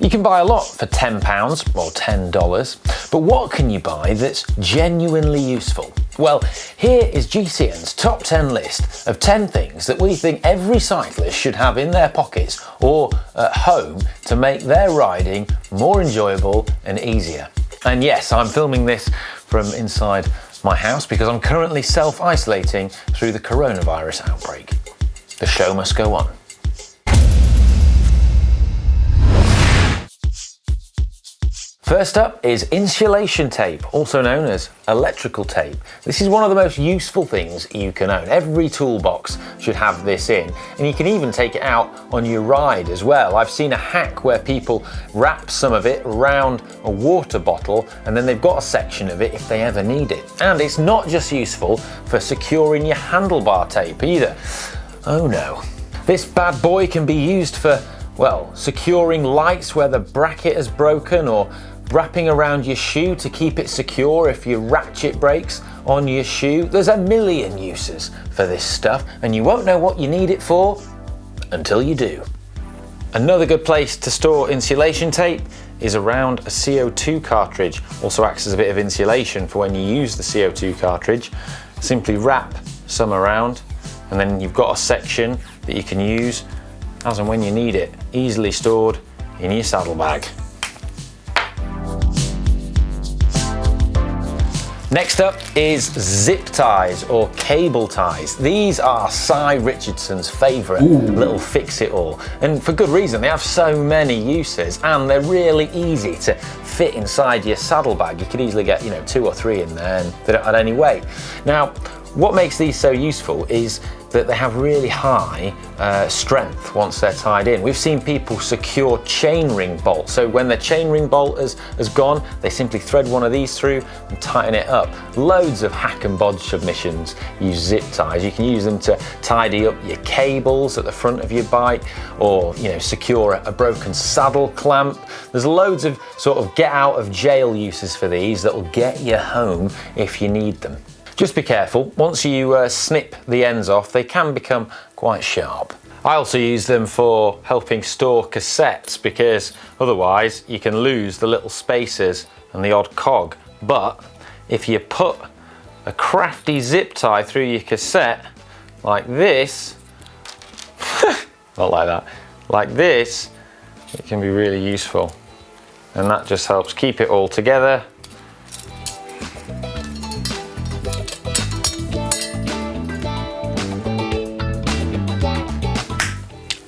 You can buy a lot for £10 or $10, but what can you buy that's genuinely useful? Well, here is GCN's top 10 list of 10 things that we think every cyclist should have in their pockets or at home to make their riding more enjoyable and easier. And yes, I'm filming this from inside my house because I'm currently self-isolating through the coronavirus outbreak. The show must go on. First up is insulation tape, also known as electrical tape. This is one of the most useful things you can own. Every toolbox should have this in, and you can even take it out on your ride as well. I've seen a hack where people wrap some of it around a water bottle, and then they've got a section of it if they ever need it. And it's not just useful for securing your handlebar tape either. Oh no. This bad boy can be used for, well, securing lights where the bracket is broken, or wrapping around your shoe to keep it secure if your ratchet breaks on your shoe. There's a million uses for this stuff, and you won't know what you need it for until you do. Another good place to store insulation tape is around a CO2 cartridge. Also acts as a bit of insulation for when you use the CO2 cartridge. Simply wrap some around, and then you've got a section that you can use as and when you need it, easily stored in your saddlebag. Next up is zip ties or cable ties. These are Cy Richardson's favourite little fix-it-all, and for good reason. They have so many uses and they're really easy to fit inside your saddlebag. You could easily get, 2 or 3 in there, and they don't add any weight. Now, what makes these so useful is that they have really high strength once they're tied in. We've seen people secure chainring bolts. So when the chainring bolt has gone, they simply thread one of these through and tighten it up. Loads of hack and bodge submissions use zip ties. You can use them to tidy up your cables at the front of your bike, or secure a broken saddle clamp. There's loads of sort of get out of jail uses for these that will get you home if you need them. Just be careful, once you snip the ends off, they can become quite sharp. I also use them for helping store cassettes, because otherwise you can lose the little spacers and the odd cog. But if you put a crafty zip tie through your cassette, like this, not like that, like this, it can be really useful. And that just helps keep it all together.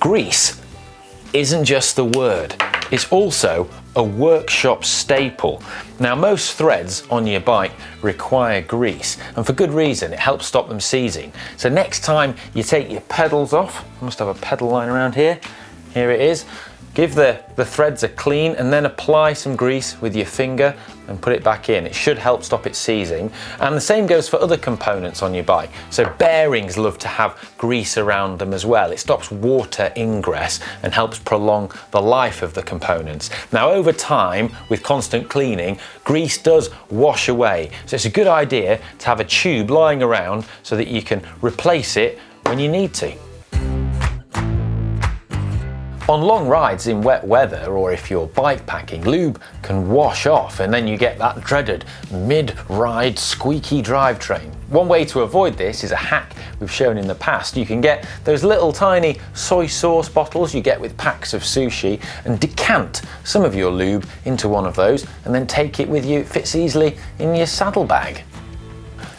Grease isn't just the word, it's also a workshop staple. Now, most threads on your bike require grease, and for good reason. It helps stop them seizing. So next time you take your pedals off, I must have a pedal line around here. Here it is. Give the threads a clean and then apply some grease with your finger and put it back in. It should help stop it seizing. And the same goes for other components on your bike. So bearings love to have grease around them as well. It stops water ingress and helps prolong the life of the components. Now, over time, with constant cleaning, grease does wash away. So it's a good idea to have a tube lying around so that you can replace it when you need to. On long rides in wet weather, or if you're bike packing, lube can wash off, and then you get that dreaded mid-ride squeaky drivetrain. One way to avoid this is a hack we've shown in the past. You can get those little tiny soy sauce bottles you get with packs of sushi and decant some of your lube into one of those, and then take it with you. It fits easily in your saddlebag.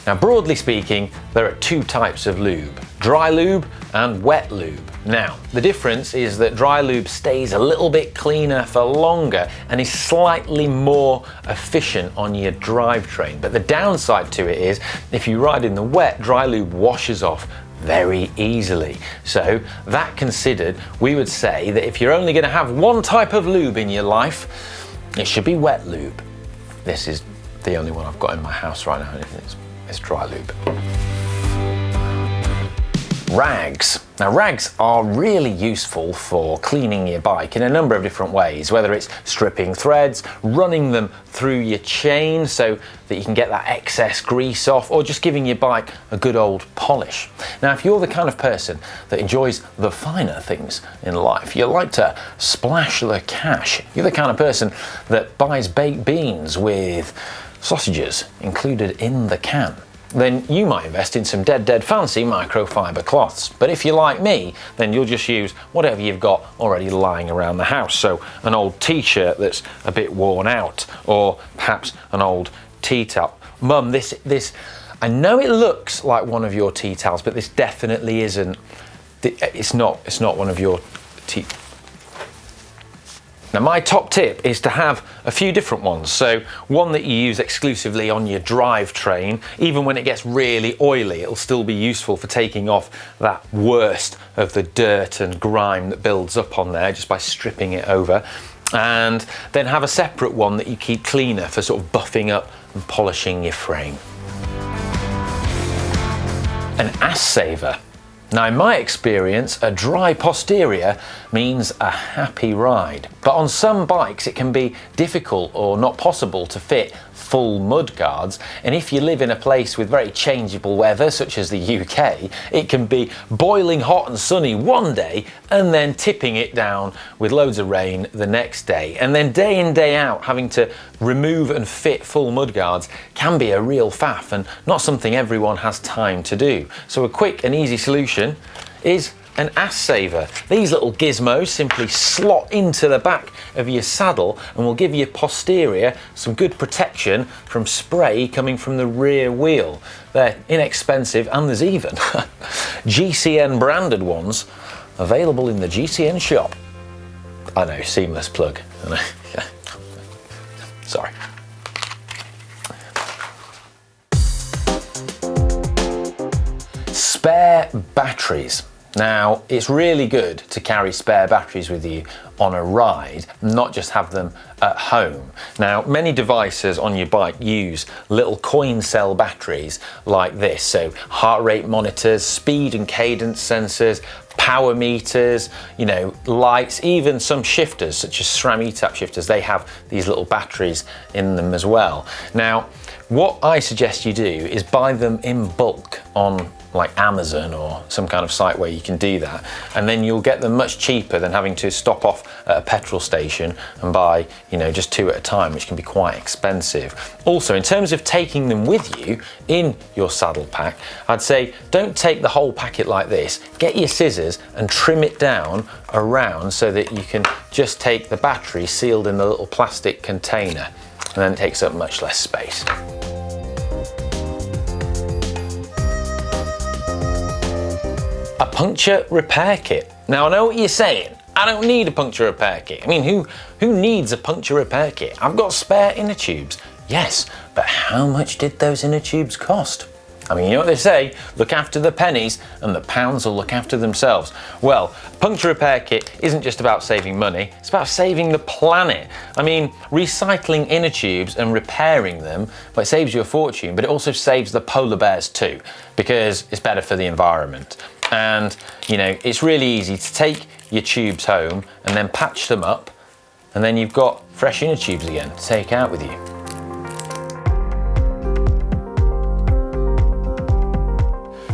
Now, broadly speaking, there are 2 types of lube: dry lube and wet lube. Now, the difference is that dry lube stays a little bit cleaner for longer and is slightly more efficient on your drivetrain. But the downside to it is, if you ride in the wet, dry lube washes off very easily. So, that considered, we would say that if you're only going to have one type of lube in your life, it should be wet lube. This is the only one I've got in my house right now, and it's dry lube. Rags. Now, rags are really useful for cleaning your bike in a number of different ways, whether it's stripping threads, running them through your chain so that you can get that excess grease off, or just giving your bike a good old polish. Now, if you're the kind of person that enjoys the finer things in life, you like to splash the cash, you're the kind of person that buys baked beans with sausages included in the can, then you might invest in some dead fancy microfiber cloths. But if you're like me, then you'll just use whatever you've got already lying around the house. So an old t-shirt that's a bit worn out, or perhaps an old tea towel. Mum, this, I know it looks like one of your tea towels, but this definitely isn't. It's not one of your tea. Now, my top tip is to have a few different ones. So one that you use exclusively on your drivetrain. Even when it gets really oily, it'll still be useful for taking off that worst of the dirt and grime that builds up on there just by stripping it over. And then have a separate one that you keep cleaner for sort of buffing up and polishing your frame. An ass saver. Now, in my experience, a dry posterior means a happy ride. But on some bikes, it can be difficult or not possible to fit full mud guards. And if you live in a place with very changeable weather, such as the UK, it can be boiling hot and sunny one day and then tipping it down with loads of rain the next day. And then day in, day out, having to remove and fit full mud guards can be a real faff and not something everyone has time to do. So a quick and easy solution is an ass saver. These little gizmos simply slot into the back of your saddle and will give your posterior some good protection from spray coming from the rear wheel. They're inexpensive, and there's even GCN branded ones available in the GCN shop. I know, seamless plug. I know. Sorry. Spare batteries. Now, it's really good to carry spare batteries with you on a ride, not just have them at home. Now, many devices on your bike use little coin cell batteries like this. So heart rate monitors, speed and cadence sensors, power meters, lights, even some shifters such as SRAM ETAP shifters, they have these little batteries in them as well. Now, what I suggest you do is buy them in bulk on like Amazon or some kind of site where you can do that, and then you'll get them much cheaper than having to stop off at a petrol station and buy just 2 at a time, which can be quite expensive. Also, in terms of taking them with you in your saddle pack, I'd say don't take the whole packet like this. Get your scissors and trim it down around so that you can just take the battery sealed in the little plastic container, and then it takes up much less space. A puncture repair kit. Now, I know what you're saying. I don't need a puncture repair kit. I mean, who needs a puncture repair kit? I've got spare inner tubes. Yes, but how much did those inner tubes cost? I mean, you know what they say, look after the pennies and the pounds will look after themselves. Well, puncture repair kit isn't just about saving money, it's about saving the planet. I mean, recycling inner tubes and repairing them, well, it saves you a fortune, but it also saves the polar bears too, because it's better for the environment. And it's really easy to take your tubes home and then patch them up, and then you've got fresh inner tubes again to take out with you.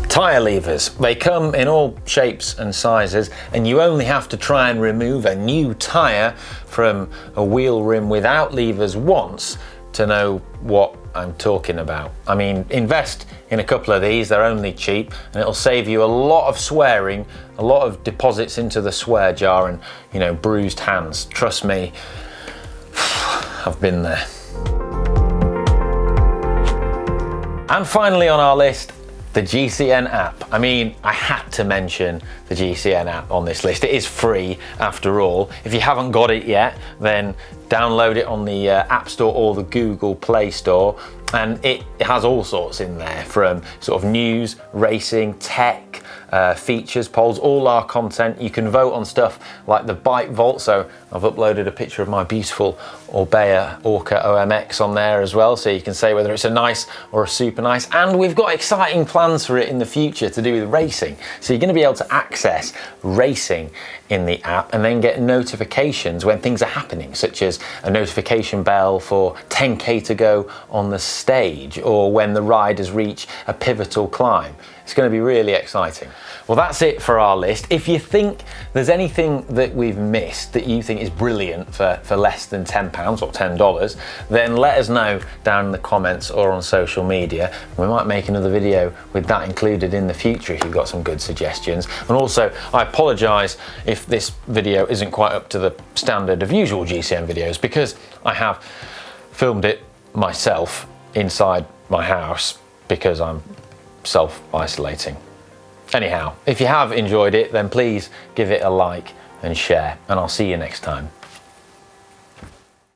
Tyre levers. They come in all shapes and sizes, and you only have to try and remove a new tyre from a wheel rim without levers once to know what I'm talking about. I mean, invest in a couple of these, they're only cheap, and it'll save you a lot of swearing, a lot of deposits into the swear jar, and bruised hands. Trust me, I've been there. And finally on our list, the GCN app. I mean, I had to mention the GCN app on this list. It is free after all. If you haven't got it yet, then download it on the App Store or the Google Play Store, and it has all sorts in there, from sort of news, racing, tech, features, polls, all our content. You can vote on stuff like the bike vault, so I've uploaded a picture of my beautiful Orbea Orca OMX on there as well, so you can say whether it's a nice or a super nice. And we've got exciting plans for it in the future to do with racing. So you're going to be able to access racing in the app and then get notifications when things are happening, such as a notification bell for 10K to go on the stage, or when the riders reach a pivotal climb. It's going to be really exciting. Well, that's it for our list. If you think there's anything that we've missed that you think is brilliant for less than £10 or $10, then let us know down in the comments or on social media. We might make another video with that included in the future if you've got some good suggestions. And also, I apologise if this video isn't quite up to the standard of usual GCN videos, because I have filmed it myself inside my house because I'm self-isolating. Anyhow, if you have enjoyed it, then please give it a like and share, and I'll see you next time.